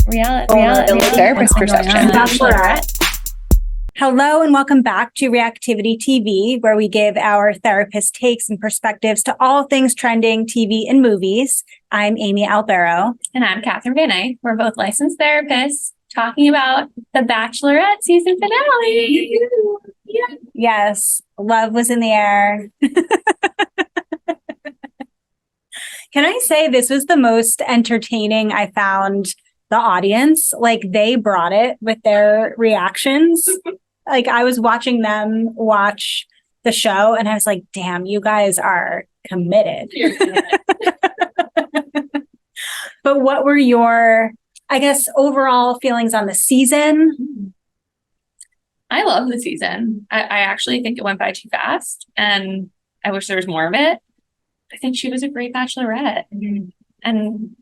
Reality therapist perception. Bachelorette. Hello and welcome back to Reactivity TV, where we give our therapist takes and perspectives to all things trending TV and movies. I'm Amy Albero. And I'm Catherine Van Eyck. We're both licensed therapists talking about the Bachelorette season finale. Yeah. Yes, love was in the air. Can I say this was the most entertaining I found the audience? Like, they brought it with their reactions. Like, I was watching them watch the show and I was like, damn, you guys are committed. But what were your, I guess, overall feelings on the season? I love the season. I actually think it went by too fast and I wish there was more of it. I think she was a great Bachelorette and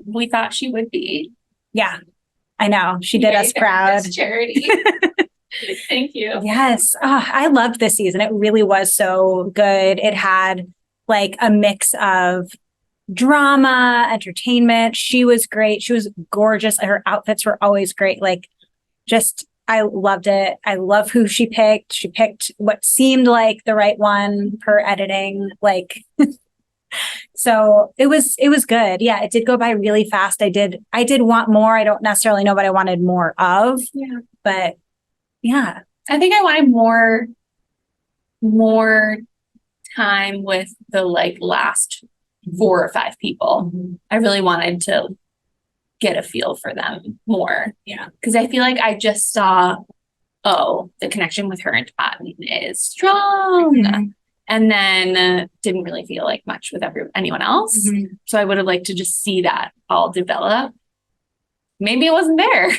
we thought she would be. Yeah, I know. She did us proud. Charity. Thank you. Yes. Oh, I loved this season. It really was so good. It had like a mix of drama, entertainment. She was great. She was gorgeous. Her outfits were always great. Like, just, I loved it. I love who she picked. She picked what seemed like the right one per editing. Like, so it was good. Yeah, it did go by really fast. I did want more. I don't necessarily know what I wanted more of. Yeah. But yeah. I think I wanted more time with the like last 4 or 5 people. I really wanted to get a feel for them more. Yeah. Because I feel like I just saw, the connection with her and Totten is strong. And then didn't really feel like much with anyone else. So I would have liked to just see that all develop. Maybe it wasn't there.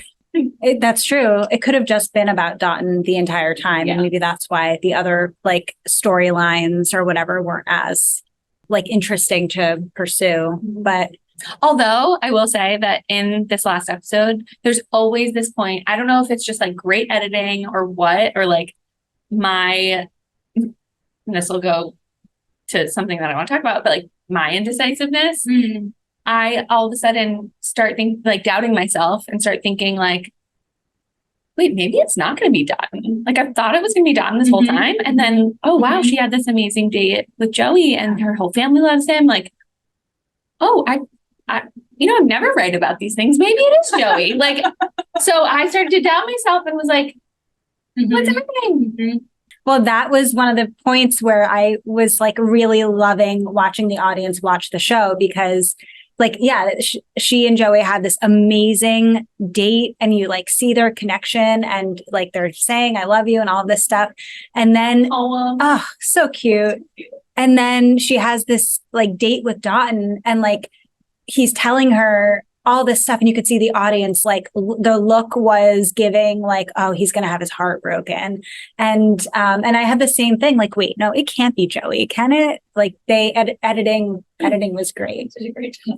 That's true. It could have just been about Dotton the entire time. Yeah. And maybe that's why the other like storylines or whatever weren't as like interesting to pursue. But although I will say that in this last episode, there's always this point. I don't know if it's just like great editing or what, or like this will go to something that I want to talk about, but like my indecisiveness. I all of a sudden start doubting myself and start thinking like, wait, maybe it's not going to be Dotton. Like, I thought it was going to be Dotton this whole time. And then, wow, she had this amazing date with Joey and her whole family loves him. Like, I I'm never right about these things. Maybe it is Joey. Like, so I started to doubt myself and was like, what's happening? Well, that was one of the points where I was like really loving watching the audience watch the show because like, yeah, she and Joey had this amazing date and you like see their connection and like they're saying, I love you and all of this stuff. And then, so cute. And then she has this like date with Dotton and like, he's telling her all this stuff and you could see the audience, like the look was giving like, he's going to have his heart broken. And I had the same thing, like, wait, no, it can't be Joey. Can it? Like editing was great.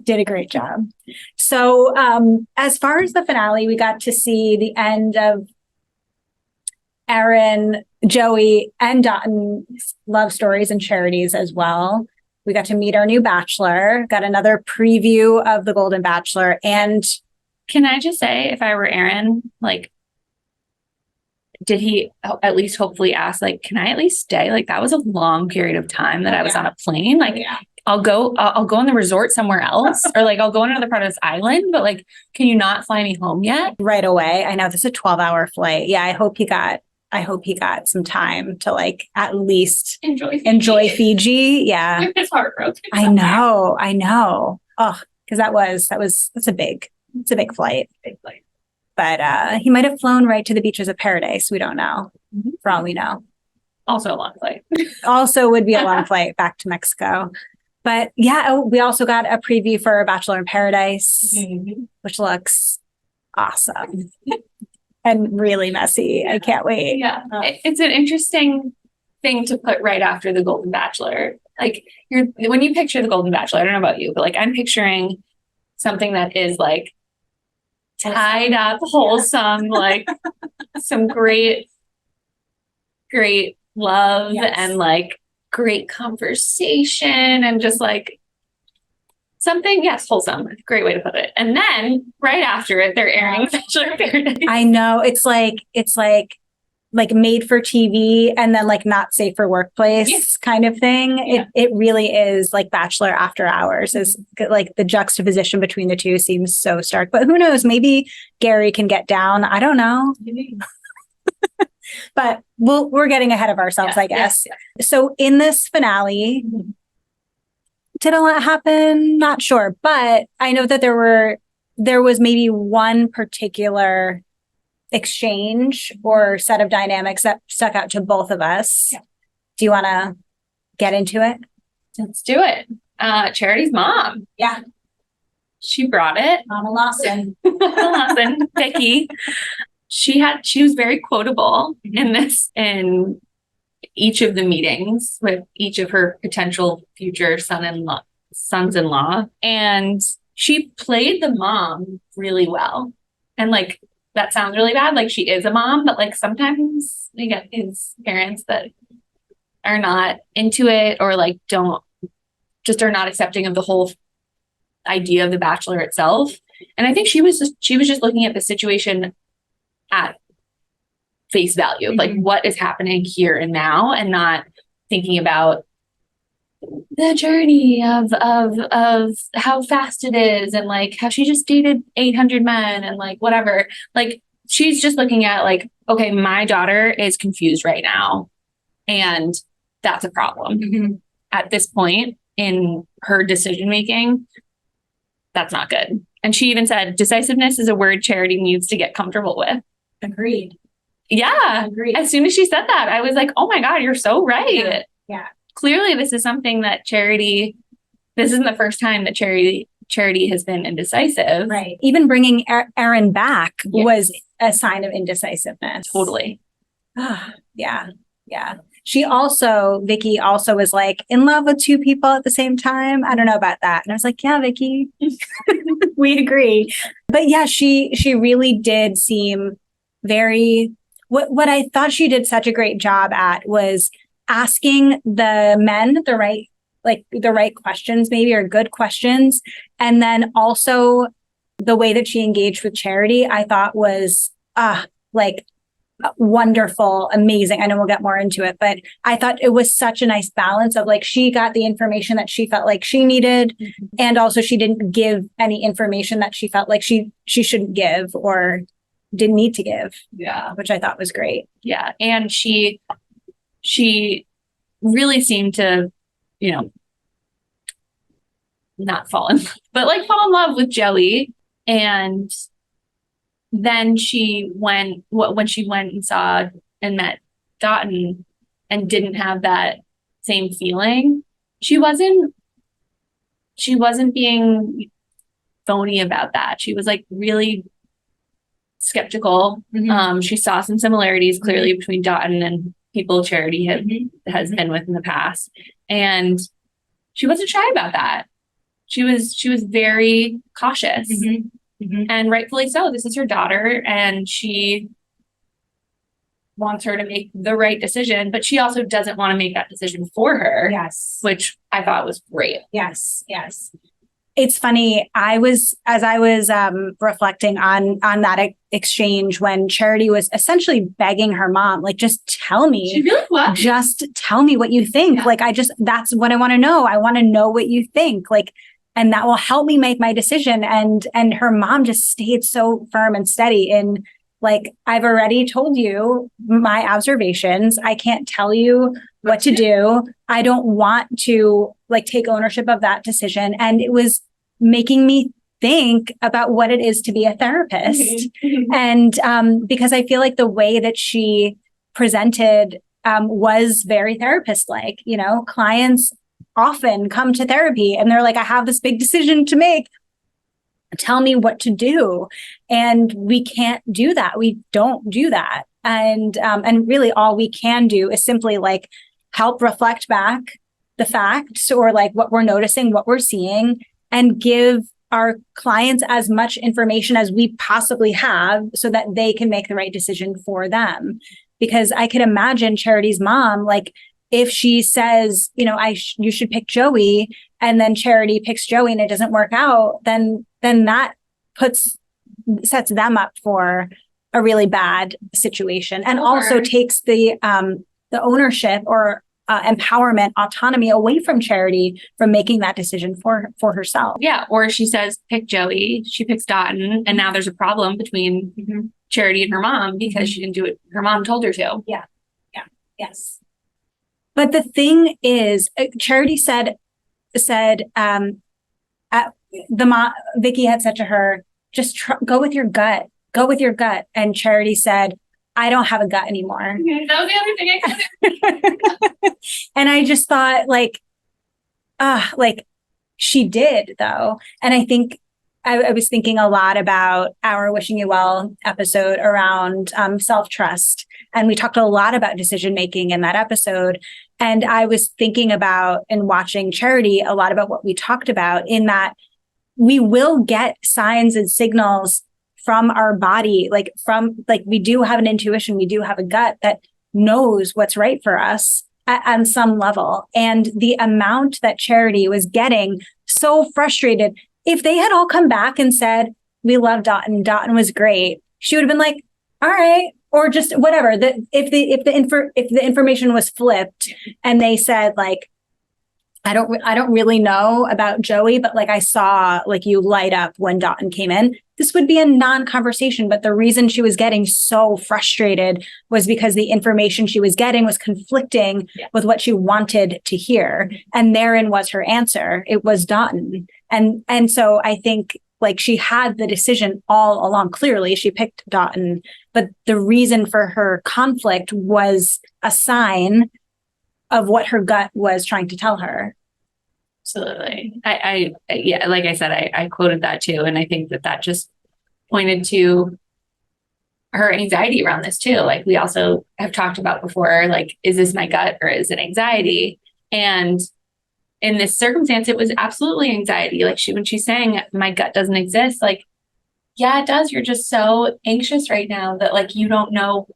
Did a great job. So as far as the finale, we got to see the end of Aaron, Joey, and Dotton's love stories and charities as well. We got to meet our new bachelor, got another preview of the Golden Bachelor. And can I just say, if I were Aaron, like, did he at least hopefully ask, like, can I at least stay? Like, that was a long period of time that I was on a plane. Like, I'll go on the resort somewhere else or like, I'll go on another part of this island, but like, can you not fly me home yet? Right away. I know this is a 12-hour flight. Yeah. I hope he got some time to like at least enjoy Fiji. Yeah. His heart broke. I know. Oh, because that's a big flight. But he might have flown right to the beaches of paradise. We don't know. For all we know. Also a long flight. Also would be a long flight back to Mexico. But yeah, we also got a preview for Bachelor in Paradise, which looks awesome. And really messy. I can't wait. Yeah. It's an interesting thing to put right after the Golden Bachelor. Like when you picture the Golden Bachelor, I don't know about you, but like I'm picturing something that is like tied up, wholesome, like some great love and like great conversation and just like something. Yes, wholesome. Great way to put it. And then right after it, they're airing Bachelor in Paradise. I know it's like made for TV and then like not safe for workplace kind of thing. Yeah. It really is like Bachelor After Hours. Is like the juxtaposition between the two seems so stark. But who knows? Maybe Gary can get down. I don't know. But we're getting ahead of ourselves, I guess. So in this finale, did a lot happen? Not sure, but I know that there was maybe one particular exchange or set of dynamics that stuck out to both of us. Yeah. Do you want to get into it? Let's do it. Charity's mom. Yeah. She brought it. Mama Lawson. Vicky. She was very quotable in each of the meetings with each of her potential future sons-in-law. And she played the mom really well. And like, that sounds really bad. Like, she is a mom, but like sometimes we get these parents that are not into it or like are not accepting of the whole idea of The Bachelor itself. And I think she was just looking at the situation at face value, like what is happening here and now, and not thinking about the journey of how fast it is and like how she just dated 800 men and like whatever. Like, she's just looking at like, okay, my daughter is confused right now, and that's a problem. At this point in her decision making. That's not good. And she even said decisiveness is a word Charity needs to get comfortable with. Agreed. Yeah. Agreed. As soon as she said that, I was like, oh my God, you're so right. Yeah. Clearly, this is something that this isn't the first time that Charity has been indecisive. Right. Even bringing Aaron back was a sign of indecisiveness. Totally. Yeah. Yeah. Vicky also was like in love with two people at the same time. I don't know about that. And I was like, yeah, Vicky, we agree. But yeah, she really did seem very, what I thought she did such a great job at was asking the men the right questions, maybe, or good questions. And then also the way that she engaged with Charity, I thought was wonderful, amazing. I know we'll get more into it, but I thought it was such a nice balance of like, she got the information that she felt like she needed. And also she didn't give any information that she felt like she shouldn't give or didn't need to give. Yeah. Which I thought was great. Yeah. And she really seemed to, not fall in love, but like fall in love with Joey. And then when she went and saw and met Dotun and didn't have that same feeling, she wasn't being phony about that. She was like really skeptical. She saw some similarities clearly between Dotun and people Charity has been with in the past. And she wasn't shy about that. She was very cautious. And rightfully so. This is her daughter, and she wants her to make the right decision, but she also doesn't want to make that decision for her. Yes. Which I thought was great. Yes. It's funny. As I was reflecting on that exchange when Charity was essentially begging her mom, like, just tell me. She really was. Just tell me what you think. Yeah. Like, that's what I want to know. I want to know what you think. Like, and that will help me make my decision. And her mom just stayed so firm and steady in like, I've already told you my observations. I can't tell you what to do. I don't want to like take ownership of that decision. And it was making me think about what it is to be a therapist. And because I feel like the way that she presented was very therapist-like. Clients often come to therapy and they're like, I have this big decision to make. Tell me what to do. And we can't do that. We don't do that. And really all we can do is simply like help reflect back the facts or like what we're noticing, what we're seeing, and give our clients as much information as we possibly have so that they can make the right decision for them. Because I could imagine Charity's mom, like, if she says, you should pick Joey, and then Charity picks Joey and it doesn't work out, then that sets them up for a really bad situation, and also takes the ownership or empowerment, autonomy away from Charity from making that decision for herself. Yeah. Or she says, pick Joey, she picks Dotton, and now there's a problem between Charity and her mom because she didn't do it. Her mom told her to. Yeah. Yeah. Yes. But the thing is, Charity said, Vicky had said to her, just go with your gut. Go with your gut. And Charity said, I don't have a gut anymore. That was the other thing I said. And I just thought, like she did, though. And I think I was thinking a lot about our Wishing You Well episode around self-trust. And we talked a lot about decision-making in that episode. And I was thinking about, and watching Charity, a lot about what we talked about, in that we will get signs and signals from our body, we do have an intuition, we do have a gut that knows what's right for us on some level. And the amount that Charity was getting so frustrated, if they had all come back and said, we love Dotton was great, she would have been like, all right, or just whatever. If the information was flipped and they said, like, I don't really know about Joey, but like I saw like you light up when Dotton came in, this would be a non-conversation. But the reason she was getting so frustrated was because the information she was getting was conflicting with what she wanted to hear. And therein was her answer. It was Dotton. And so I think, like, she had the decision all along. Clearly, she picked Dotton, but the reason for her conflict was a sign of what her gut was trying to tell her. Absolutely. Yeah, like I said, I quoted that too. And I think that just pointed to her anxiety around this too. Like, we also have talked about before, like, is this my gut or is it anxiety? And in this circumstance, it was absolutely anxiety. Like, when she's saying my gut doesn't exist, like, yeah, it does. You're just so anxious right now that, like, you don't know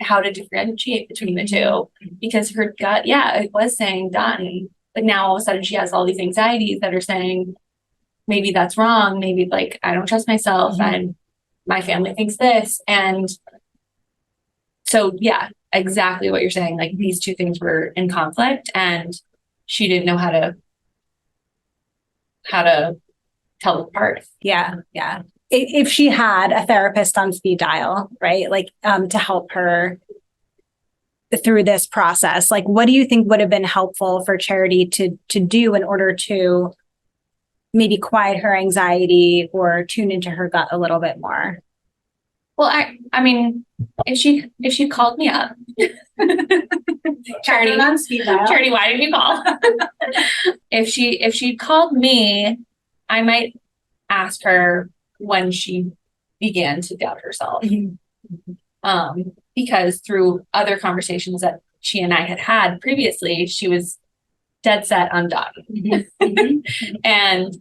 how to differentiate between the two, because her gut, it was saying Dotton, but now all of a sudden she has all these anxieties that are saying, maybe that's wrong. Maybe, like, I don't trust myself and my family thinks this. And so, yeah, exactly what you're saying. Like, these two things were in conflict and she didn't know how to tell them apart. Yeah. Yeah. If she had a therapist on speed dial, right? Like, to help her through this process, like, what do you think would have been helpful for Charity to do in order to maybe quiet her anxiety or tune into her gut a little bit more? Well, I mean, if she called me up, Charity, on speed dial. Charity, why didn't you call? If she'd called me, I might ask her when she began to doubt herself. Because through other conversations that she and I had previously, she was dead set on Dotton. And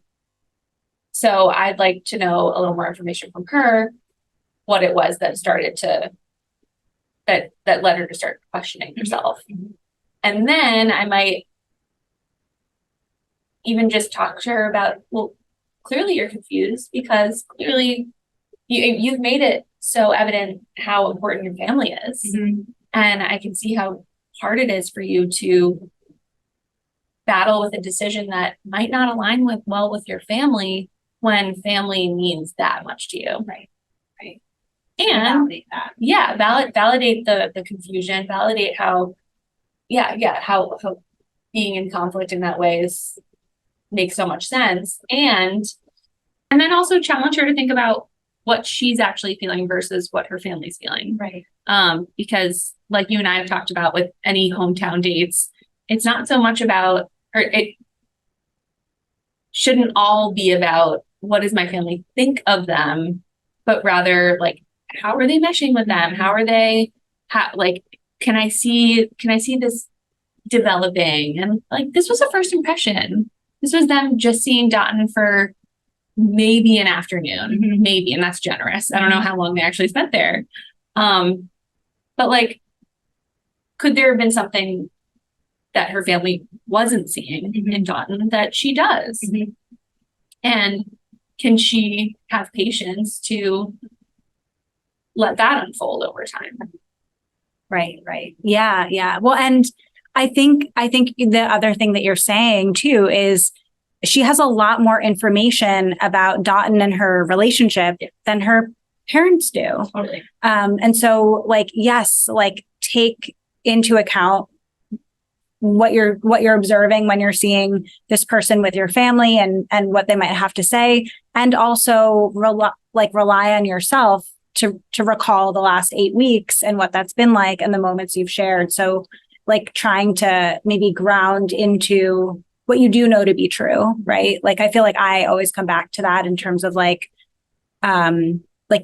so I'd like to know a little more information from her, what it was that that led her to start questioning herself. And then I might even just talk to her about, well, clearly you're confused because clearly you've made it so evident how important your family is. And I can see how hard it is for you to battle with a decision that might not align with your family when family means that much to you. Right. And validate that. Validate the confusion, validate how being in conflict in that way makes so much sense. And then also challenge her to think about what she's actually feeling versus what her family's feeling. Right. Because, like you and I have talked about with any hometown dates, it's not so much about, or it shouldn't all be about what does my family think of them, but rather, like, how are they meshing with them? How are they, can I see this developing? And, like, this was a first impression. This was them just seeing Dotton for maybe an afternoon, maybe, and that's generous. I don't know how long they actually spent there. But, like, could there have been something that her family wasn't seeing in Dotun that she does. And can she have patience to let that unfold over time? Right. Yeah. Yeah. Well, and I think the other thing that you're saying too is she has a lot more information about Dotun and her relationship than her parents do. Totally. And so like, yes, like take into account what you're observing when you're seeing this person with your family and what they might have to say, and also rely on yourself to recall the last 8 weeks and what that's been like and the moments you've shared. So like trying to maybe ground into what you do know to be true, right? Like I feel like I always come back to that in terms of like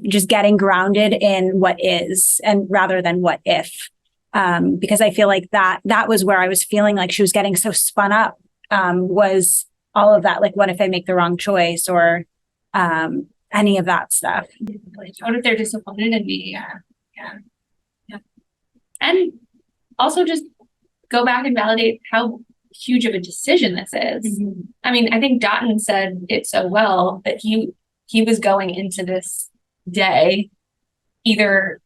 just getting grounded in what is and rather than what if. Because I feel like that was where I was feeling like she was getting so spun up, was all of that. Like, what if I make the wrong choice or any of that stuff? What if they're disappointed in me? Yeah. And also just go back and validate how huge of a decision this is. I mean, I think Dotun said it so well that he was going into this day either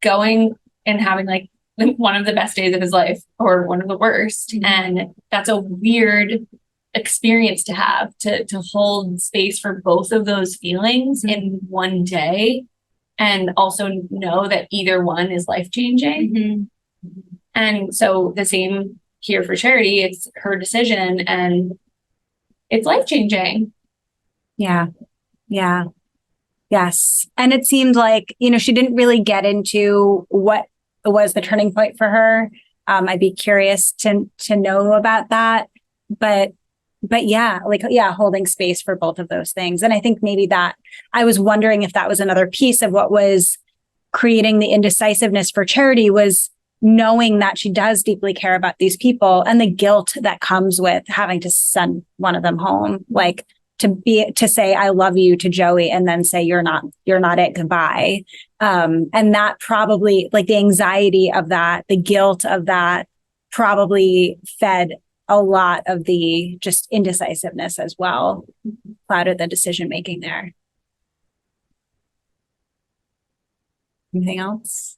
going and having like one of the best days of his life or one of the worst. And that's a weird experience to have, to hold space for both of those feelings in one day, and also know that either one is life-changing. And so the same here for Charity. It's her decision and it's life-changing. Yeah. Yes. And it seemed like, she didn't really get into what was the turning point for her. I'd be curious to know about that. But yeah, holding space for both of those things. And I think maybe that I was wondering if that was another piece of what was creating the indecisiveness for Charity, was knowing that she does deeply care about these people and the guilt that comes with having to send one of them home. Like, to say I love you to Joey and then say you're not it, goodbye. And that probably, like, the anxiety of that, the guilt of that probably fed a lot of the just indecisiveness as well, clouded the decision making there. Anything else?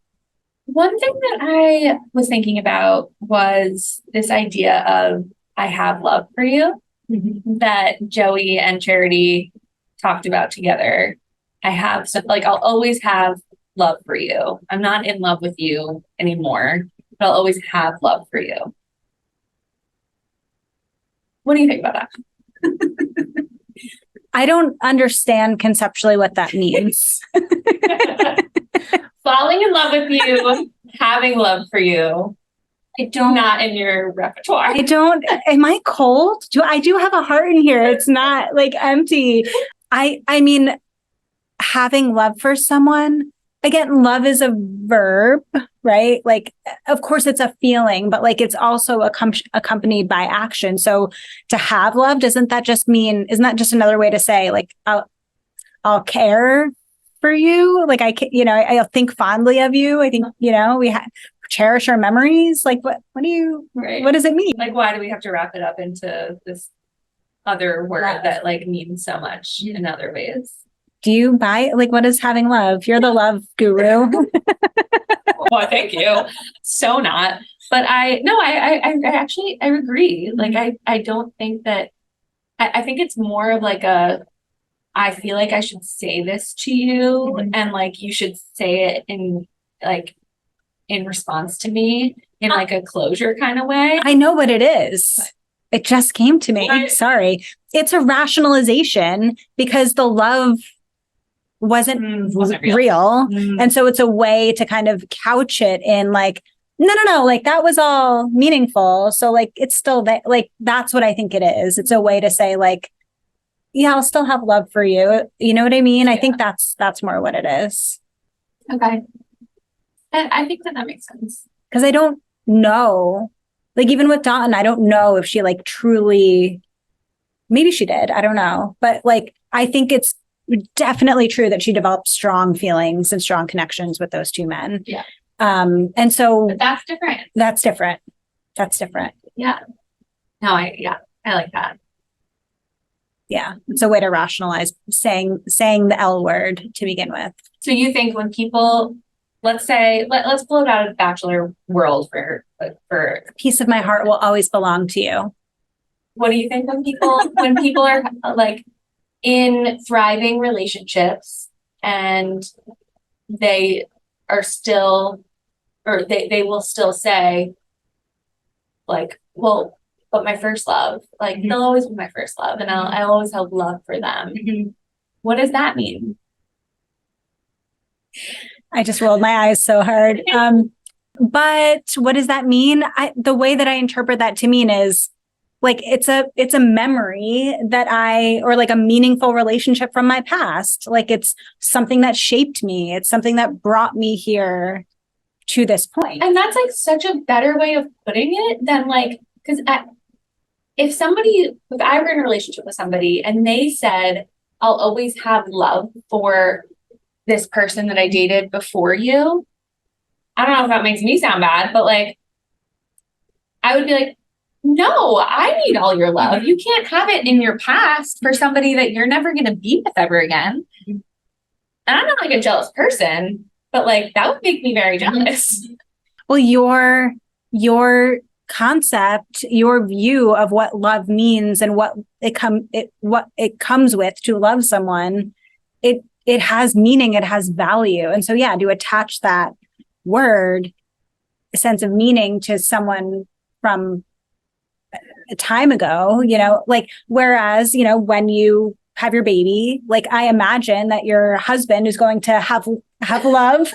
One thing that I was thinking about was this idea of I have love for you. That Joey and Charity talked about together. I have I'll always have love for you. I'm not in love with you anymore, but I'll always have love for you. What do you think about that? I don't understand conceptually what that means. Falling in love with you, having love for you. Not in your repertoire. Am I cold? I do have a heart in here. It's not like empty. I mean, having love for someone, again, love is a verb, right? Like, of course it's a feeling, but like, it's also accompanied by action. So to have love, isn't that just another way to say like, I'll care for you? Like I'll think fondly of you. I think, we cherish our memories. Like what does it mean? Like, why do we have to wrap it up into this other word that like means so much in other ways? Do you buy like, what is having love? You're the love guru. Well, thank you. So not, but I actually agree. Like, I don't think that, I think it's more of like I feel like I should say this to you and like, you should say it in response to me in like a closure kind of way. I know what it is. It just came to me. What? Sorry. It's a rationalization because the love wasn't real. And so it's a way to kind of couch it in like, no, like that was all meaningful. So like, it's still that, like, that's what I think it is. It's a way to say like, yeah, I'll still have love for you. You know what I mean? Yeah. I think that's more what it is. Okay. I think that makes sense. Because I don't know, like even with Dotun, I don't know if she like truly, maybe she did. I don't know. But like, I think it's definitely true that she developed strong feelings and strong connections with those two men. Yeah. And so but that's different. That's different. That's different. Yeah. No, I like that. Yeah. It's a way to rationalize saying the L word to begin with. So you think when people, let's say, let's pull it out of the Bachelor world for a piece of my heart will always belong to you. What do you think when people are like in thriving relationships and they are still, or they will still say like, well, but my first love, like they'll always be my first love, and I always have love for them. What does that mean? I just rolled my eyes so hard. But what does that mean? The way that I interpret that to mean is like it's a memory that or like a meaningful relationship from my past. Like it's something that shaped me. It's something that brought me here to this point. And that's like such a better way of putting it than like, because if I were in a relationship with somebody and they said, I'll always have love for this person that I dated before you, I don't know if that makes me sound bad, but like, I would be like, no, I need all your love. You can't have it in your past for somebody that you're never going to be with ever again. And I'm not like a jealous person, but like, that would make me very jealous. Well, your concept, your view of what love means and what it comes with to love someone, it has meaning, it has value. And so yeah, to attach that word, a sense of meaning to someone from a time ago, like whereas, when you have your baby, like I imagine that your husband is going to have love.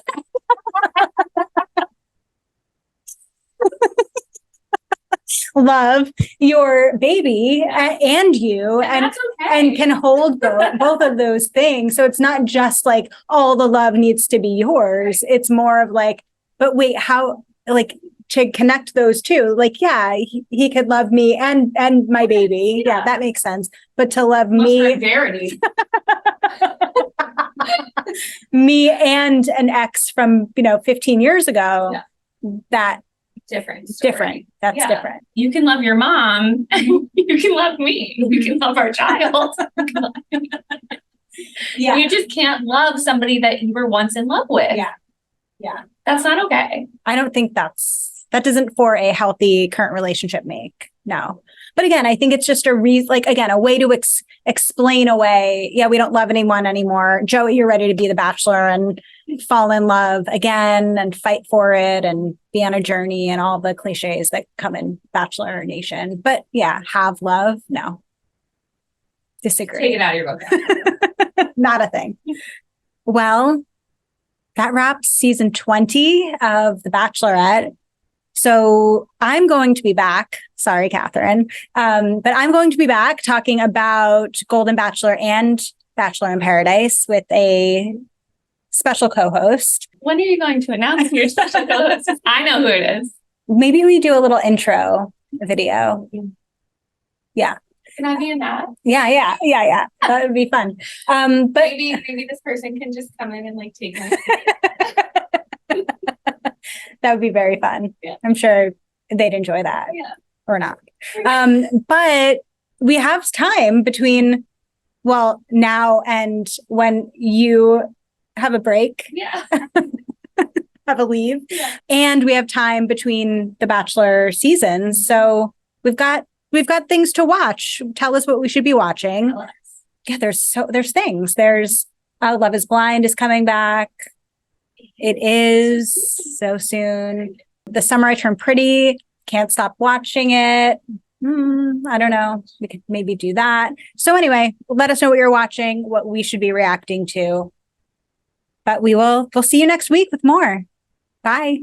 Love your baby and you and can hold both of those things. So it's not just like all the love needs to be yours. It's more of like, but wait, how, like, to connect those two, like, yeah, he could love me and my baby. Yeah, that makes sense. But to love me, me and an ex from 15 years ago, that different. That's different. You can love your mom. You can love me. You can love our child. Yeah. You just can't love somebody that you were once in love with. Yeah. That's not okay. I don't think that doesn't for a healthy current relationship make. No. But again, I think it's just a way to explain away. Yeah, we don't love anyone anymore. Joey, you're ready to be the Bachelor and fall in love again and fight for it and be on a journey and all the cliches that come in Bachelor Nation. But yeah, have love. No. Disagree. Take it out of your book. Not a thing. Well, that wraps season 20 of The Bachelorette. So I'm going to be back. Sorry, Catherine. But I'm going to be back talking about Golden Bachelor and Bachelor in Paradise with a special co-host. When are you going to announce your special co-host? I know who it is. Maybe we do a little intro video. Yeah. Can I be in that? Yeah. That would be fun. But maybe this person can just come in and like take my that would be very fun. Yeah. I'm sure they'd enjoy that. Yeah. Or not. But we have time between, now and when you have a break. Yeah. Have a leave. Yeah. And we have time between the Bachelor seasons. So we've got things to watch. Tell us what we should be watching. Yeah, there's things. There's Love is Blind is coming back. It is so soon. The Summer I Turned Pretty. Can't stop watching it. I don't know. We could maybe do that. So anyway, let us know what you're watching, what we should be reacting to. But we'll see you next week with more. Bye.